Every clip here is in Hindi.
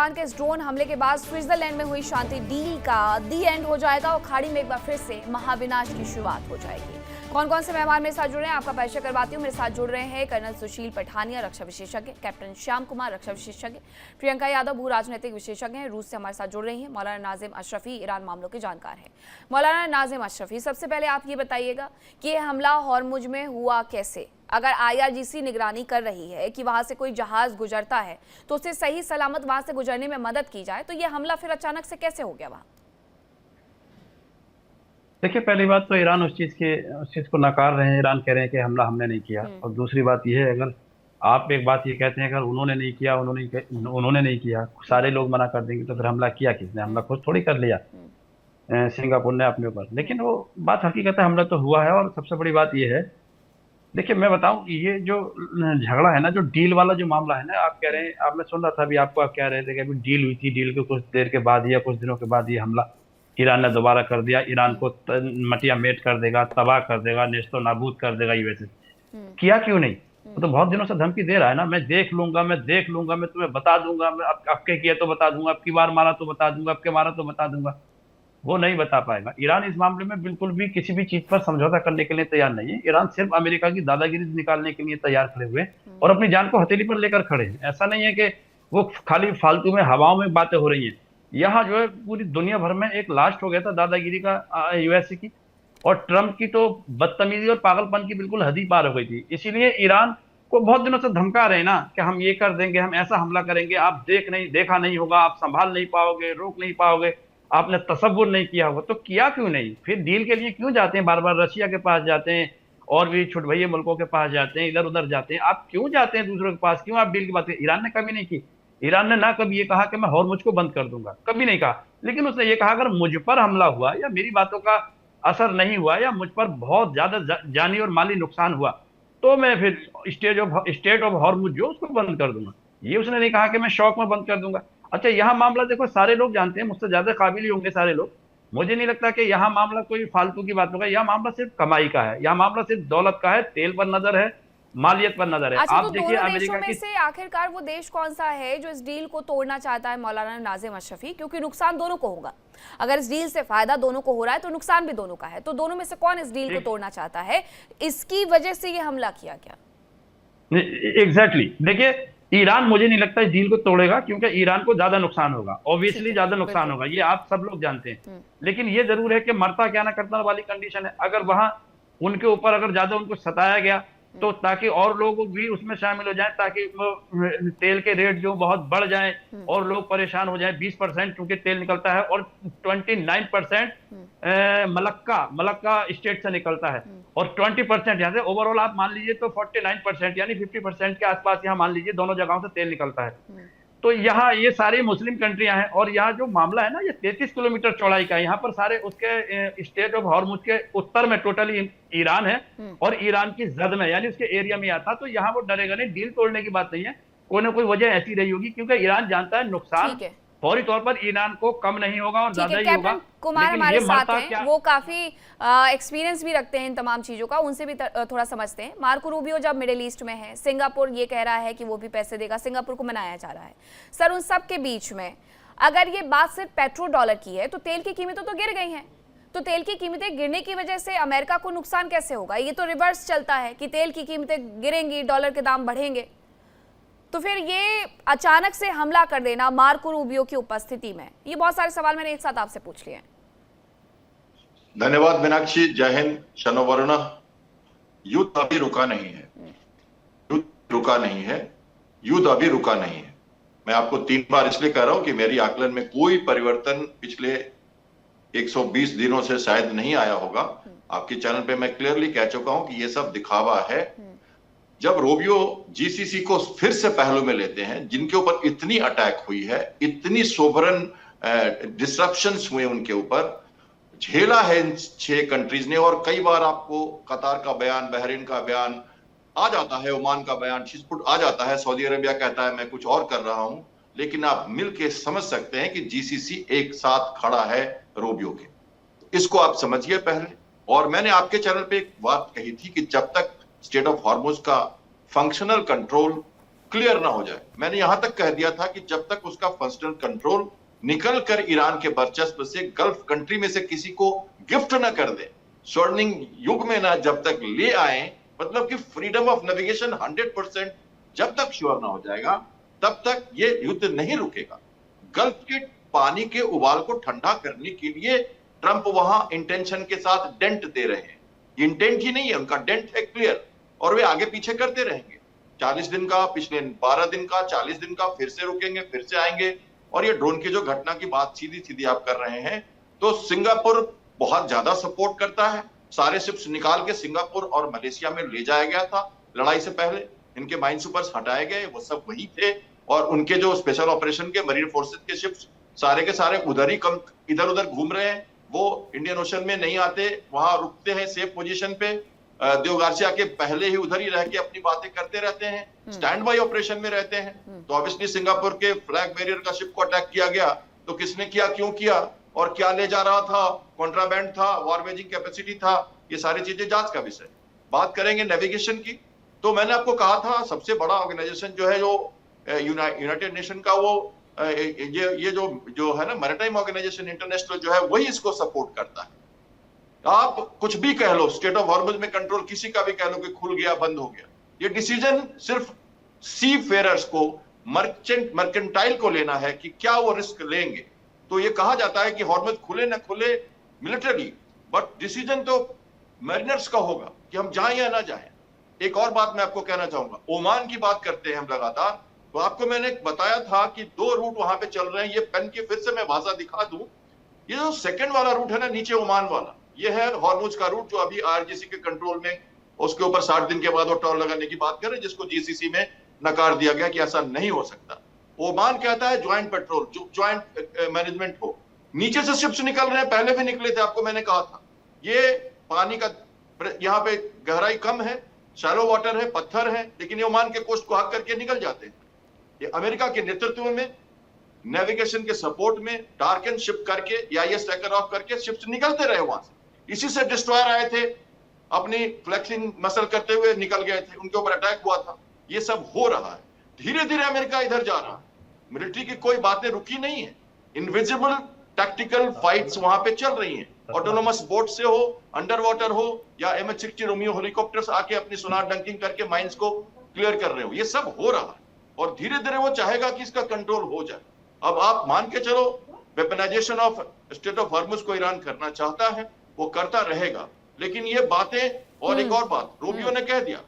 ईरान के इस ड्रोन हमले के बाद स्विट्जरलैंड में हुई शांति डील का दी एंड हो जाएगा और खाड़ी में एक बार फिर से महाविनाश की शुरुआत हो जाएगी। कौन कौन से मेहमान मेरे साथ जुड़ रहे हैं आपका परिचय करवाती हूँ। मेरे साथ जुड़ रहे हैं कर्नल सुशील पठानिया, रक्षा विशेषज्ञ, कैप्टन श्याम कुमार, रक्षा विशेषज्ञ, प्रियंका यादव, भू राजनीतिक विशेषज्ञ हैं, रूस से हमारे साथ जुड़ रही हैं, मौलाना नाजिम अशरफी, ईरान मामलों के जानकार हैं। मौलाना नाजिम अशरफी, सबसे पहले आप ये बताइएगा कि ये हमला हॉर्मुज में हुआ कैसे? अगर IRGC निगरानी कर रही है कि वहां से कोई जहाज गुजरता है तो उसे सही सलामत वहां से गुजरने में मदद की जाए, तो ये हमला फिर अचानक से कैसे हो गया वहां? देखिए, पहली बात तो ईरान उस चीज को नकार रहे हैं। ईरान कह रहे हैं कि हमला हमने नहीं किया। और दूसरी बात यह है, अगर आप एक बात ये कहते हैं, अगर उन्होंने नहीं किया, सारे लोग मना कर देंगे, तो फिर हमला किया किसने? हमला खुद थोड़ी कर लिया सिंगापुर ने अपने ऊपर। लेकिन वो बात हकीकत है, हमला तो हुआ है। और सबसे बड़ी बात यह है, देखिए मैं बताऊं, ये जो झगड़ा है ना, जो डील वाला जो मामला है ना, आप कह रहे हैं, आप मैं सुन रहा था अभी आपको, आप कह रहे थे कि अभी डील हुई थी, डील के कुछ देर के बाद या कुछ दिनों के बाद ये हमला ईरान ने दोबारा कर दिया। ईरान को मटिया मेट कर देगा, तबाह कर देगा, नेस्तो नाबूद कर देगा यूएसए। किया क्यों नहीं? वो तो बहुत दिनों से धमकी दे रहा है ना, मैं देख लूंगा, मैं तुम्हें बता दूंगा, मैं अब के किया तो बता दूंगा, अब की बार मारा तो बता दूंगा, अब के मारा तो बता दूंगा। वो नहीं बता पाएगा। ईरान इस मामले में बिल्कुल भी किसी भी चीज पर समझौता करने के लिए तैयार नहीं है। ईरान सिर्फ अमेरिका की दादागिरी निकालने के लिए तैयार खड़े हुए और अपनी जान को हथेली पर लेकर खड़े हैं। ऐसा नहीं है कि वो खाली फालतू में हवाओं में बातें हो रही हैं। यहाँ जो है पूरी दुनिया भर में एक लास्ट हो गया था दादागिरी का यूएसए की, और ट्रंप की तो बदतमीजी और पागलपन की बिल्कुल हद ही पार हो गई थी। इसीलिए ईरान को बहुत दिनों से धमका रहे हैं ना कि हम ये कर देंगे, हम ऐसा हमला करेंगे, आप देखा नहीं होगा, आप संभाल नहीं पाओगे, रोक नहीं पाओगे, आपने तसव्वुर नहीं किया होगा। तो किया क्यों नहीं? फिर डील के लिए क्यों जाते हैं बार बार? रशिया के पास जाते हैं और भी छुटभइये मुल्कों के पास जाते हैं, इधर उधर जाते हैं। आप क्यों जाते हैं दूसरों के पास? क्यों आप डील की बात? ईरान ने कभी नहीं की। ईरान ने ना कभी ये कहा कि मैं हॉर्मुज को बंद कर दूंगा, कभी नहीं कहा। लेकिन उसने ये कहा, अगर मुझ पर हमला हुआ या मेरी बातों का असर नहीं हुआ या मुझ पर बहुत ज्यादा जानी और माली नुकसान हुआ, तो मैं फिर स्टेट ऑफ हॉर्मुज जो उसको बंद कर दूंगा। ये उसने नहीं कहा कि मैं शौक में बंद कर दूंगा। अच्छा, यहाँ मामला देखो, सारे लोग जानते हैं, मुझसे ज्यादा काबिल ही होंगे सारे लोग। मुझे नहीं लगता कि यहाँ मामला कोई फालतू की बात होगा। यह मामला सिर्फ कमाई का है, यह मामला सिर्फ दौलत का है, तेल पर नजर है, मालियत पर नजर है। अच्छा, आप तो देखिए दोनों अमेरिका देशों में से आखिरकार वो देश कौन सा है जो इस डील को तोड़ना चाहता है, मौलाना नाजिम अशरफी? क्योंकि नुकसान दोनों को होगा। अगर इस डील से फायदा दोनों को हो रहा है तो नुकसान भी दोनों का है। तो दोनों में से कौन इस डील को तोड़ना चाहता है? इसकी वजह से ये हमला किया गया। एग्जैक्टली देखिए, ईरान मुझे नहीं लगता इस डील को तोड़ेगा, क्योंकि ईरान को ज्यादा नुकसान होगा, ऑब्वियसली ज्यादा नुकसान होगा, ये आप सब लोग जानते हैं। लेकिन ये जरूर है कि मरता क्या ना करता वाली कंडीशन है। अगर वहां उनके ऊपर अगर ज्यादा उनको सताया गया तो ताकि और लोग भी उसमें शामिल हो जाएं, ताकि तेल के रेट जो बहुत बढ़ जाएं और लोग परेशान हो जाएं। 20% क्योंकि तेल निकलता है और 29% मलक्का स्टेट से निकलता है, और 20% यहाँ से ओवरऑल आप मान लीजिए तो 49% यानी 50% के आसपास यहाँ मान लीजिए दोनों जगहों से तेल निकलता है। तो यहाँ ये सारी मुस्लिम कंट्रियां हैं, और यहाँ जो मामला है ना, ये 33 किलोमीटर चौड़ाई का है। यहाँ पर सारे उसके स्टेट ऑफ हॉर्मुज के उत्तर में टोटली ईरान है और ईरान की जद में यानी उसके एरिया में आता। तो यहाँ वो डरेगा नहीं, डील तोड़ने की बात नहीं है। कोई ना कोई वजह ऐसी रही होगी, क्योंकि ईरान जानता है नुकसान फौरी तौर पर ईरान को कम नहीं होगा और ज्यादा ही होगा। कुमार हमारे साथ हैं, वो काफी एक्सपीरियंस भी रखते हैं इन तमाम चीजों का, उनसे भी थोड़ा समझते हैं। मार्को रूबियो जब मिडिल ईस्ट में है, सिंगापुर ये कह रहा है कि वो भी पैसे देगा, सिंगापुर को मनाया जा रहा है। सर, उन सब के बीच में अगर ये बात सिर्फ पेट्रो डॉलर की है तो तेल की कीमतें तो गिर गई हैं। तो तेल की कीमतें गिरने की वजह से अमेरिका को नुकसान कैसे होगा? ये तो रिवर्स चलता है कि तेल की कीमतें गिरेंगी, डॉलर के दाम बढ़ेंगे। तो फिर ये अचानक से हमला कर देना मार्को रूबियो की उपस्थिति में, ये बहुत सारे सवाल मैंने एक साथ आपसे पूछ लिए हैं। धन्यवाद मीनाक्षी, जय हिंद, शनोवर्ण। युद्ध अभी रुका नहीं है, युद्ध रुका नहीं है, युद्ध अभी रुका नहीं है। मैं आपको 3 बार इसलिए कह रहा हूं कि मेरी आकलन में कोई परिवर्तन पिछले 120 दिनों से शायद नहीं आया होगा। आपके चैनल पे मैं क्लियरली कह चुका हूं कि ये सब दिखावा है। जब रूबियो जीसीसी को फिर से पहलू में लेते हैं, जिनके ऊपर इतनी अटैक हुई है, इतनी सोवरन डिसरप्शंस हुए उनके ऊपर, झेला है इन 6 कंट्रीज ने। और कई बार आपको कतार का बयान, बहरीन का बयान आ जाता है, ओमान का बयान छिटपुट आ जाता है, सऊदी अरेबिया कहता है मैं कुछ और कर रहा हूं। लेकिन आप मिलके समझ सकते हैं कि जीसीसी एक साथ खड़ा है रूबियो के। इसको आप समझिए पहले। और मैंने आपके चैनल पे एक बात कही थी कि जब तक स्टेट ऑफ हॉर्मुज का फंक्शनल कंट्रोल क्लियर ना हो जाए। मैंने यहां तक कह दिया था कि जब तक उसका फंक्शनल कंट्रोल निकल कर ईरान के वर्चस्व से गल्फ कंट्री में से किसी को गिफ्ट ना कर दे, स्वर्णिम युग में ना जब तक ले आए, मतलब कि फ्रीडम ऑफ नेविगेशन 100% जब तक श्योर ना हो जाएगा तब तक ये युद्ध नहीं रुकेगा। गल्फ के पानी के उबाल को ठंडा करने के लिए ट्रंप वहां इंटेंशन के साथ डेंट दे रहे हैं। इंटेंट ही नहीं है, उनका डेंट है क्लियर, और वे आगे पीछे करते रहेंगे। 40 दिन का, पिछले 12 दिन का, 40 दिन का, फिर से रुकेंगे, फिर से आएंगे। और ये ड्रोन की जो घटना की बात सीधी सीधी आप कर रहे हैं, तो सिंगापुर बहुत ज्यादा सपोर्ट करता है। सारे शिप्स निकाल के सिंगापुर और मलेशिया में ले जाया गया था लड़ाई से पहले। इनके माइन सुपर्स हटाए गए, वो सब वही थे, और उनके जो स्पेशल ऑपरेशन के मरीन फोर्सेस के शिप्स सारे के सारे उधर ही कम इधर उधर घूम रहे हैं। वो इंडियन ओशन में नहीं आते, वहां रुकते हैं सेफ पोजीशन पे। देव गार्सिया के पहले ही उधर ही रह के अपनी बातें करते रहते हैं, स्टैंड बाई ऑपरेशन में रहते हैं। तो ऑब्वियसली सिंगापुर के फ्लैग बैरियर का शिप को अटैक किया गया, तो किसने किया, क्यों किया, और क्या ले जा रहा था, कॉन्ट्राबैंड था, वॉर वेजिंग कैपेसिटी था, ये सारी चीजें जांच का विषय। बात करेंगे नेविगेशन की, तो मैंने आपको कहा था सबसे बड़ा ऑर्गेनाइजेशन जो है, जो यूनाइटेड नेशन का, वो ये जो है ना मैरीटाइम ऑर्गेनाइजेशन इंटरनेशनल जो है, वही इसको सपोर्ट करता है। आप कुछ भी कह लो, स्टेट ऑफ हॉर्मुज में कंट्रोल किसी का भी कह लो कि खुल गया, बंद हो गया, ये डिसीजन सिर्फ सी फेयरर्स को, मर्केंटाइल को लेना है कि क्या वो रिस्क लेंगे। तो ये कहा जाता है कि हॉर्मुज खुले ना खुले मिलिटरी, बट डिसीजन तो मैरिनर्स का होगा कि हम जाएं या ना जाएं। एक और बात मैं आपको कहना चाहूंगा, ओमान की बात करते हैं हम लगातार, तो आपको मैंने बताया था कि 2 रूट वहां पे चल रहे हैं। ये पेन की फिर से मैं भाषा दिखा दूं, ये जो सेकंड वाला रूट है ना, नीचे ओमान वाला, ये है हॉर्मुज का रूट, जो अभी आरजीसी के कंट्रोल में, उसके ऊपर 60 दिन के बाद वो टॉल लगाने की बात करें, जिसको जीसीसी में नकार दिया गया कि ऐसा नहीं हो सकता। ओमान कहता है ज्वाइंट पेट्रोल, ज्वाइंट मैनेजमेंट हो। नीचे से शिप्स निकल रहे हैं, पहले भी निकले थे, आपको मैंने कहा था। ये पानी का यहाँ पे गहराई कम है, शैलो वाटर है, पत्थर है, लेकिन ये ओमान के कोस्ट को हक करके निकल जाते हैं। ये अमेरिका के नेतृत्व में, नेविगेशन के सपोर्ट में, डार्क एंड शिप करके या ये टैकर ऑफ करके शिप्स निकलते रहे वहां से। इसी से डिस्ट्रॉयर आए थे, अपनी फ्लेक्सिंग मसल करते हुए निकल गए थे, उनके ऊपर अटैक हुआ था। ये सब हो रहा है, धीरे धीरे अमेरिका इधर जा रहा है। मिलिट्री की कोई बातें रुकी नहीं है, इनविजिबल टैक्टिकल फाइट्स वहां पे चल रही हैं। ऑटोनोमस बोट से हो, अंडर वाटर हो, या MH-60 रोमियो हेलीकॉप्टर्स आके अपनी सोनार डंकिंग करके माइंस को क्लियर कर रहे हो, ये सब हो रहा है। और धीरे धीरे वो चाहेगा कि इसका कंट्रोल हो जाए। अब आप मान के चलो, weaponisation of state of Hormuz को ईरान करना चाहता है, वो करता रहेगा। लेकिन ये बातें, और एक और बात रूबियो ने कह दिया,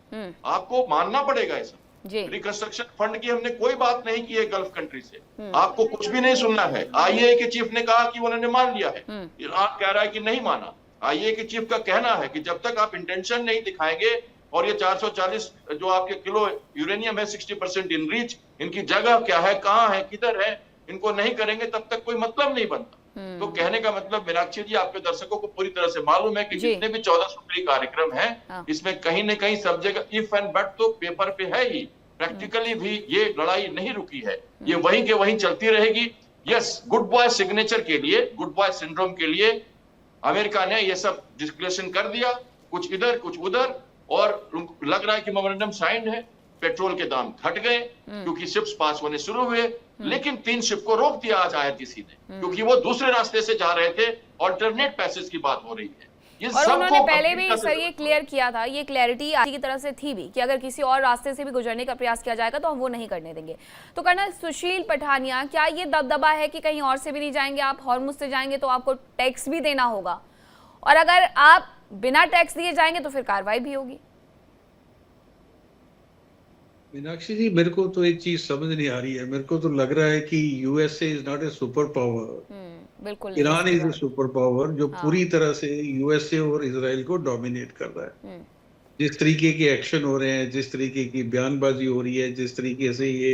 आपको मानना पड़ेगा ये सब। रिकंस्ट्रक्शन फंड की हमने कोई बात नहीं की है गल्फ कंट्री से, आपको कुछ भी नहीं सुनना है। IAEA के चीफ ने कहा कि उन्होंने मान लिया है, ईरान कह रहा है कि नहीं माना। IAEA के चीफ का कहना है कि जब तक आप इंटेंशन नहीं दिखाएंगे, और ये 440 जो आपके किलो यूरेनियम है, 60% इन रीच, इनकी जगह क्या है, कहां है, किधर है, इनको नहीं करेंगे तब तक कोई मतलब नहीं बनता। तो कहने का मतलब, मीनाक्षी जी, आपके दर्शकों को पूरी तरह से मालूम है कि जितने भी 14 सूत्री कार्यक्रम हैं, इसमें कहीं न कहीं सब जगह इफ एंड बट तो पेपर पे है ही, प्रैक्टिकली भी ये लड़ाई नहीं रुकी है, ये वहीं के वहीं चलती रहेगी। यस, गुड बॉय सिग्नेचर के लिए, गुड बॉय सिंड्रोम के लिए अमेरिका ने ये सब डिस्क्लेरेशन कर दिया, कुछ इधर कुछ उधर, और लग रहा है कि मेमोरेंडम साइंड है। पेट्रोल के दाम घट गए क्योंकि शिप्स पास होने शुरू हुए, लेकिन 3 शिप को रोक दिया आज IRGC ने, क्योंकि वो दूसरे रास्ते से जा रहे थे। ऑल्टरनेट पैसेज की बात हो रही है। ये और उन्होंने पहले भी सर ये क्लियर किया था, ये क्लैरिटी आरजी की तरफ से थी भी, कि अगर किसी और रास्ते से भी गुजरने का प्रयास किया जाएगा तो हम वो नहीं करने देंगे। तो कर्नल सुशील पठानिया, क्या ये दबदबा है कि कहीं और से भी नहीं जाएंगे, आप हॉर्मुज से जाएंगे तो आपको टैक्स भी देना होगा, और अगर आप बिना टैक्स दिए जाएंगे तो फिर कार्रवाई भी होगी? मीनाक्षी जी, मेरे को तो एक चीज समझ नहीं आ रही है। मेरे को तो लग रहा है कि USA is not a super power, बिल्कुल Iran is a super power जो पूरी तरह से USA और इजराइल को डोमिनेट कर रहा है। जिस तरीके के एक्शन हो रहे हैं, जिस तरीके की बयानबाजी हो रही है, जिस तरीके से ये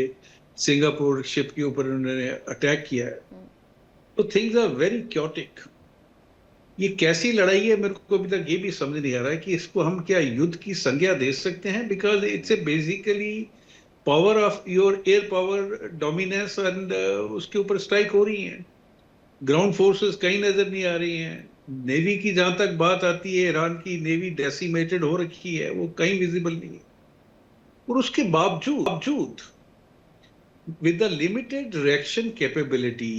सिंगापुर शिप के ऊपर उन्होंने अटैक किया है, तो थिंग्स आर वेरी क्योटिक। ये कैसी लड़ाई है, मेरे को अभी तक ये भी समझ नहीं आ रहा है कि इसको हम क्या युद्ध की संज्ञा दे सकते हैं, because it's a basically power of your air power dominance, and उसके ऊपर स्ट्राइक हो रही है। ग्राउंड फोर्सेस कहीं नजर नहीं आ रही हैं। नेवी की जहां तक बात आती है, ईरान की नेवी डेसिमेटेड हो रखी है, वो कहीं विजिबल नहीं है। और उसके बावजूद with the limited reaction capability